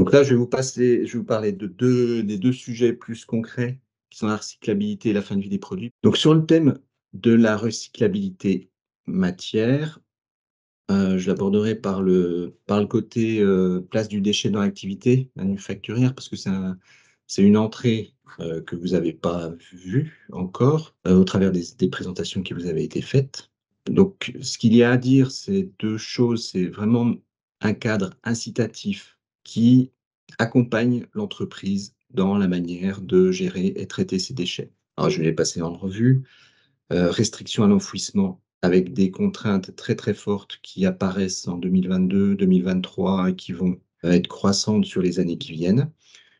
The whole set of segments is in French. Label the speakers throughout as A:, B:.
A: Donc là, je vais vous parler des deux sujets plus concrets, qui sont la recyclabilité et la fin de vie des produits. Donc sur le thème de la recyclabilité matière, je l'aborderai par le côté, place du déchet dans l'activité manufacturière, parce que c'est une entrée, que vous n'avez pas vue encore, au travers des présentations qui vous avaient été faites. Donc ce qu'il y a à dire, c'est 2 choses. C'est vraiment un cadre incitatif qui accompagne l'entreprise dans la manière de gérer et traiter ses déchets. Alors je vais les passer en revue. Restriction à l'enfouissement avec des contraintes très, très fortes qui apparaissent en 2022-2023 et qui vont, être croissantes sur les années qui viennent.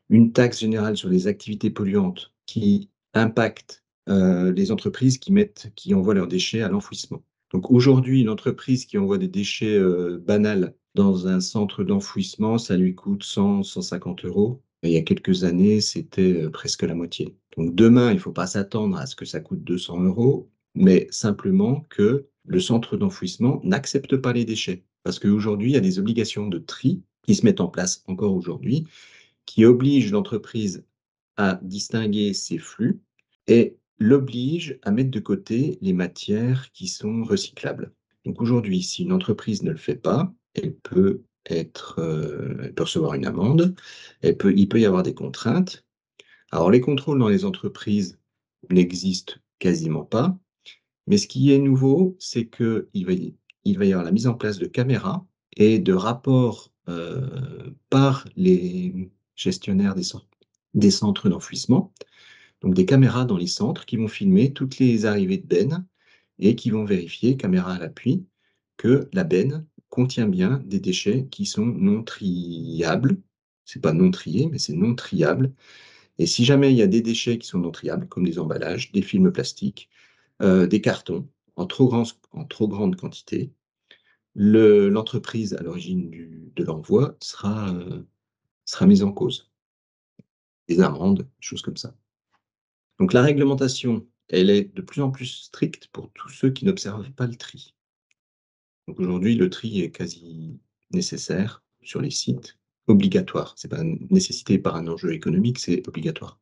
A: Une taxe générale sur les activités polluantes qui impacte, les entreprises qui envoient leurs déchets à l'enfouissement. Donc aujourd'hui, une entreprise qui envoie des déchets, banals dans un centre d'enfouissement, ça lui coûte 100-150 €. Il y a quelques années, c'était, presque la moitié. Donc demain, il ne faut pas s'attendre à ce que ça coûte 200 €, mais simplement que le centre d'enfouissement n'accepte pas les déchets. Parce qu'aujourd'hui, il y a des obligations de tri qui se mettent en place encore aujourd'hui, qui obligent l'entreprise à distinguer ses flux et l'oblige à mettre de côté les matières qui sont recyclables. Donc aujourd'hui, si une entreprise ne le fait pas, elle peut recevoir une amende, il peut y avoir des contraintes. Alors les contrôles dans les entreprises n'existent quasiment pas, mais ce qui est nouveau, c'est il va y avoir la mise en place de caméras et de rapports, par les gestionnaires des centres d'enfouissement. Donc des caméras dans les centres qui vont filmer toutes les arrivées de bennes et qui vont vérifier, caméra à l'appui, que la benne contient bien des déchets qui sont non triables. C'est pas non trié, mais c'est non triable. Et si jamais il y a des déchets qui sont non triables, comme des emballages, des films plastiques, des cartons en trop grande quantité, l'entreprise à l'origine de l'envoi sera mise en cause. Des amendes, des choses comme ça. Donc la réglementation, elle est de plus en plus stricte pour tous ceux qui n'observent pas le tri. Donc aujourd'hui, le tri est quasi nécessaire sur les sites, obligatoire. C'est pas nécessité par un enjeu économique, c'est obligatoire.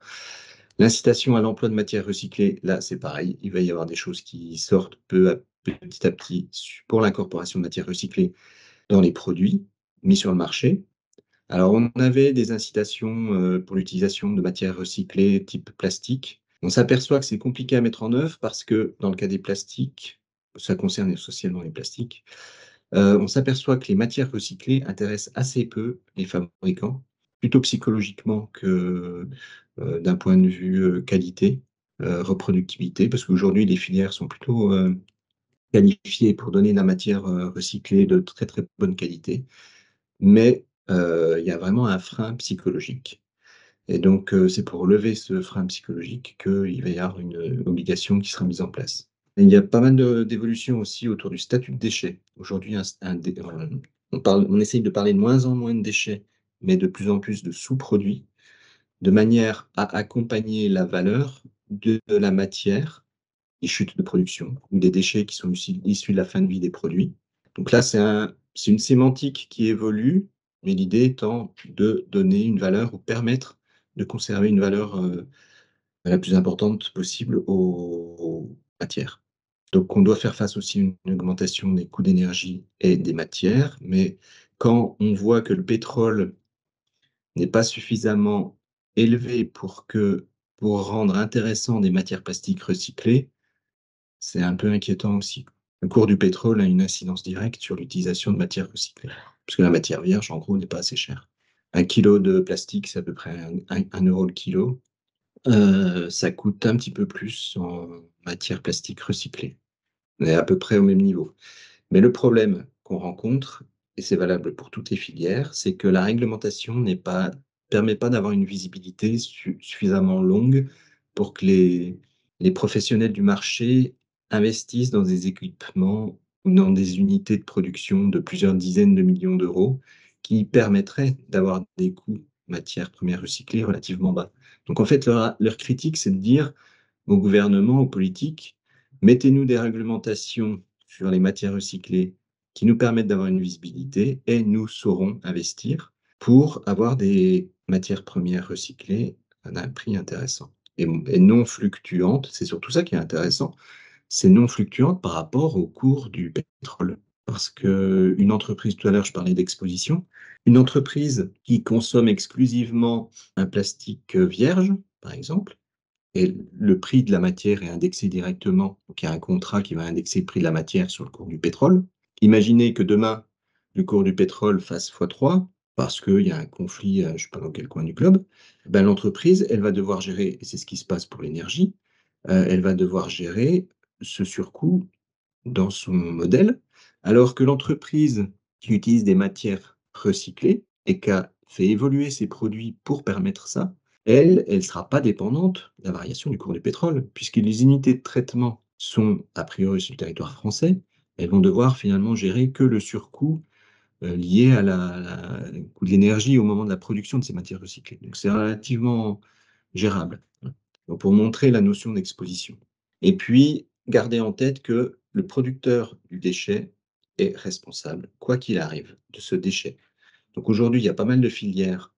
A: L'incitation à l'emploi de matières recyclées, là, c'est pareil. Il va y avoir des choses qui sortent petit à petit pour l'incorporation de matières recyclées dans les produits mis sur le marché. Alors, on avait des incitations pour l'utilisation de matières recyclées type plastique. On s'aperçoit que c'est compliqué à mettre en œuvre parce que dans le cas des plastiques, ça concerne essentiellement les plastiques, on s'aperçoit que les matières recyclées intéressent assez peu les fabricants, plutôt psychologiquement que d'un point de vue qualité, reproductibilité, parce qu'aujourd'hui, les filières sont plutôt qualifiées pour donner de la matière recyclée de très, très bonne qualité. Mais il y a vraiment un frein psychologique. Et donc, c'est pour lever ce frein psychologique qu'il va y avoir une obligation qui sera mise en place. Et il y a pas mal d'évolutions aussi autour du statut de déchet. Aujourd'hui, on essaye de parler de moins en moins de déchets, mais de plus en plus de sous-produits, de manière à accompagner la valeur de la matière issue de production ou des déchets qui sont issus de la fin de vie des produits. Donc là, c'est une sémantique qui évolue, mais l'idée étant de donner une valeur ou permettre de conserver une valeur la plus importante possible aux matières. Donc on doit faire face aussi à une augmentation des coûts d'énergie et des matières, mais quand on voit que le pétrole n'est pas suffisamment élevé pour rendre intéressant des matières plastiques recyclées, c'est un peu inquiétant aussi. Le cours du pétrole a une incidence directe sur l'utilisation de matières recyclées, parce que la matière vierge, en gros, n'est pas assez chère. 1 kilo de plastique, c'est à peu près 1 € le kilo. Ça coûte un petit peu plus en matière plastique recyclée. On est à peu près au même niveau. Mais le problème qu'on rencontre, et c'est valable pour toutes les filières, c'est que la réglementation permet pas d'avoir une visibilité suffisamment longue pour que les professionnels du marché investissent dans des équipements ou dans des unités de production de plusieurs dizaines de millions d'euros qui permettraient d'avoir des coûts matières premières recyclées relativement bas. Donc en fait, leur critique, c'est de dire au gouvernement, aux politiques: «Mettez-nous des réglementations sur les matières recyclées qui nous permettent d'avoir une visibilité et nous saurons investir». pour avoir des matières premières recyclées à un prix intéressant et non fluctuantes. C'est surtout ça qui est intéressant, c'est non fluctuante par rapport au cours du pétrole. Parce qu'une entreprise, tout à l'heure je parlais d'exposition, une entreprise qui consomme exclusivement un plastique vierge, par exemple, et le prix de la matière est indexé directement, donc il y a un contrat qui va indexer le prix de la matière sur le cours du pétrole. Imaginez que demain, le cours du pétrole fasse x3, parce qu'il y a un conflit, je ne sais pas dans quel coin du globe, ben, l'entreprise, elle va devoir gérer, et c'est ce qui se passe pour l'énergie, elle va devoir gérer ce surcoût dans son modèle, alors que l'entreprise qui utilise des matières recyclées et qui a fait évoluer ses produits pour permettre ça, elle ne sera pas dépendante de la variation du cours du pétrole, puisque les unités de traitement sont a priori sur le territoire français, elles vont devoir finalement gérer que le surcoût lié à au coût de l'énergie au moment de la production de ces matières recyclées. Donc c'est relativement gérable. Donc pour montrer la notion d'exposition. Et puis, gardez en tête que le producteur du déchet est responsable, quoi qu'il arrive, de ce déchet. Donc aujourd'hui, il y a pas mal de filières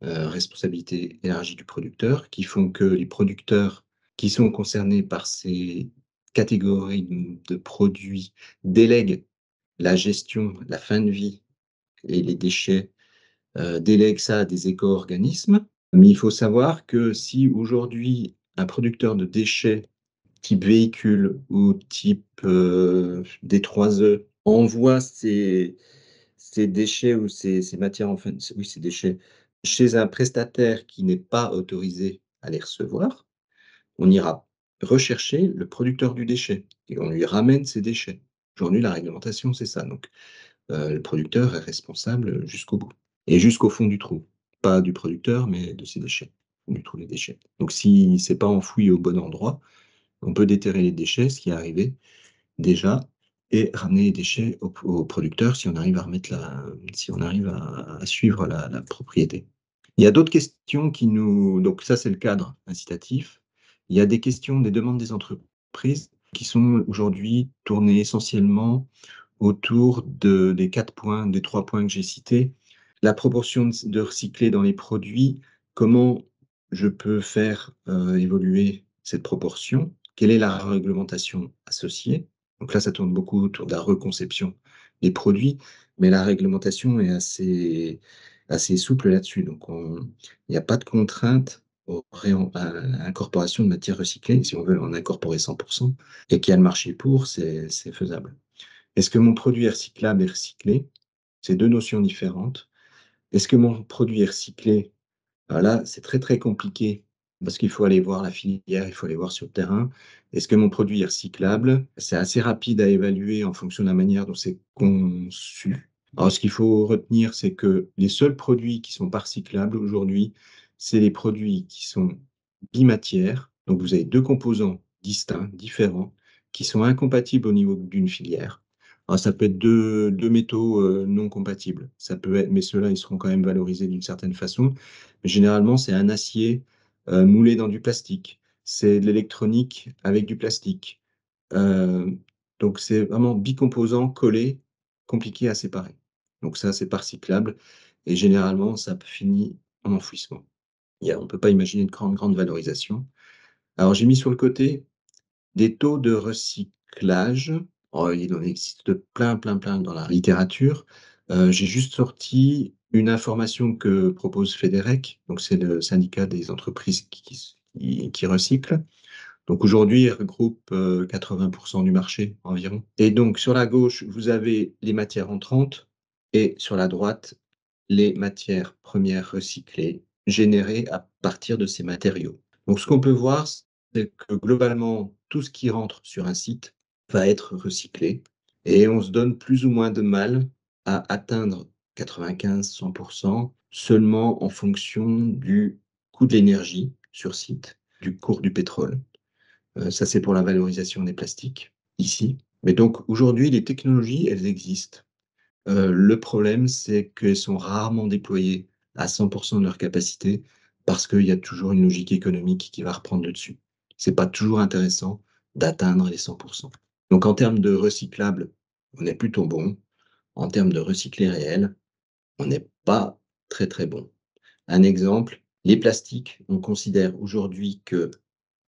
A: responsabilité élargie du producteur qui font que les producteurs qui sont concernés par ces catégories de produits délèguent la gestion, la fin de vie et les déchets, délèguent ça à des éco-organismes. Mais il faut savoir que si aujourd'hui un producteur de déchets type véhicule ou type D3E envoie ses déchets ou ses matières, enfin, oui, ses déchets, chez un prestataire qui n'est pas autorisé à les recevoir, on ira rechercher le producteur du déchet et on lui ramène ses déchets. Aujourd'hui, la réglementation, c'est ça. Donc, le producteur est responsable jusqu'au bout et jusqu'au fond du trou. Pas du producteur, mais de ses déchets, au fond du trou des déchets. Donc, si c'est pas enfoui au bon endroit, on peut déterrer les déchets, ce qui est arrivé déjà, et ramener les déchets au producteur si on arrive à remettre si on arrive à suivre la propriété. Il y a d'autres questions qui nous. Donc, ça, c'est le cadre incitatif. Il y a des questions, des demandes des entreprises qui sont aujourd'hui tournées essentiellement autour des 4 points, des 3 points que j'ai cités. La proportion de recyclés dans les produits, comment je peux faire évoluer cette proportion? Quelle est la réglementation associée? Donc là, ça tourne beaucoup autour de la reconception des produits, mais la réglementation est assez souple là-dessus. Donc, il n'y a pas de contrainte à l'incorporation de matières recyclées. Si on veut en incorporer 100% et qu'il y a le marché pour, c'est faisable. Est-ce que mon produit est recyclable et recyclé? C'est deux notions différentes. Est-ce que mon produit est recyclé? Alors là, c'est très très compliqué parce qu'il faut aller voir la filière, il faut aller voir sur le terrain. Est-ce que mon produit est recyclable? C'est assez rapide à évaluer en fonction de la manière dont c'est conçu. Alors, ce qu'il faut retenir, c'est que les seuls produits qui sont pas recyclables aujourd'hui, c'est les produits qui sont bimatières. Donc, vous avez deux composants distincts, différents, qui sont incompatibles au niveau d'une filière. Alors, ça peut être deux métaux non compatibles. Ça peut être, mais ceux-là, ils seront quand même valorisés d'une certaine façon. Mais généralement, c'est un acier moulé dans du plastique. C'est de l'électronique avec du plastique. Euh, donc, c'est vraiment bicomposant, collé, compliqué à séparer. Donc, ça, c'est pas recyclable. Et généralement, ça finit en enfouissement. On ne peut pas imaginer une grande valorisation. Alors, j'ai mis sur le côté des taux de recyclage. Oh, il en existe plein dans la littérature. J'ai juste sorti une information que propose FEDEREC, donc c'est le syndicat des entreprises qui recyclent. Donc aujourd'hui, il regroupe 80% du marché environ. Et donc sur la gauche, vous avez les matières entrantes et sur la droite, les matières premières recyclées générées à partir de ces matériaux. Donc ce qu'on peut voir, c'est que globalement, tout ce qui rentre sur un site va être recyclé et on se donne plus ou moins de mal à atteindre 95-100% seulement en fonction du coût de l'énergie sur site, du cours du pétrole. Ça, c'est pour la valorisation des plastiques, ici. Mais donc, aujourd'hui, les technologies, elles existent. Le problème, c'est qu'elles sont rarement déployées à 100% de leur capacité parce qu'il y a toujours une logique économique qui va reprendre le dessus. C'est pas toujours intéressant d'atteindre les 100%. Donc, en termes de recyclable, on est plutôt bon. En termes de recyclé réel, on n'est pas très, très bon. Un exemple, les plastiques, on considère aujourd'hui que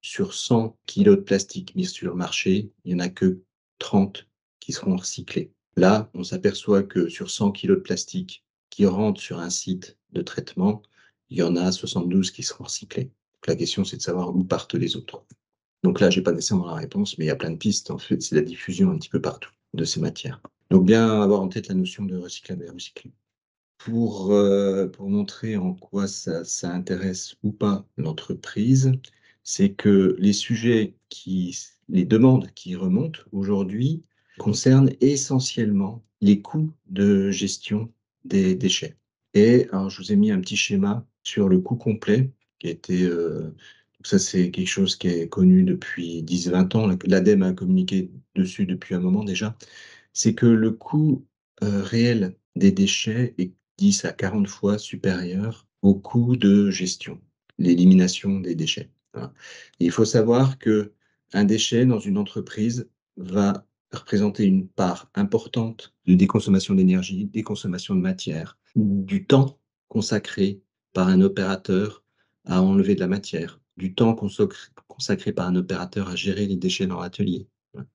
A: sur 100 kilos de plastique mis sur le marché, il y en a que 30 qui seront recyclés. Là, on s'aperçoit que sur 100 kilos de plastique qui rentrent sur un site de traitement, il y en a 72 qui seront recyclés. Donc la question, c'est de savoir où partent les autres. Donc là, j'ai pas nécessairement la réponse, mais il y a plein de pistes. En fait, c'est la diffusion un petit peu partout de ces matières. Donc bien avoir en tête la notion de recyclable et recyclé. Pour montrer en quoi ça intéresse ou pas l'entreprise, c'est que les demandes qui remontent aujourd'hui concernent essentiellement les coûts de gestion des déchets. Et alors je vous ai mis un petit schéma sur le coût complet qui a été, ça c'est quelque chose qui est connu depuis 10-20 ans. L'ADEME a communiqué dessus depuis un moment déjà. C'est que le coût, réel des déchets est 10 à 40 fois supérieur au coût de gestion, l'élimination des déchets, voilà. Et il faut savoir qu'un déchet dans une entreprise va représenter une part importante de déconsommation d'énergie, déconsommation de matière, du temps consacré par un opérateur à enlever de la matière, du temps consacré par un opérateur à gérer les déchets dans l'atelier. Voilà.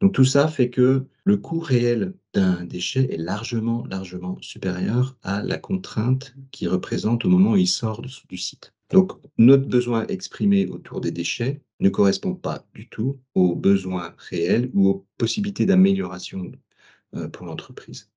A: Donc tout ça fait que le coût réel d'un déchet est largement, largement supérieur à la contrainte qu'il représente au moment où il sort du site. Donc notre besoin exprimé autour des déchets ne correspond pas du tout aux besoins réels ou aux possibilités d'amélioration pour l'entreprise.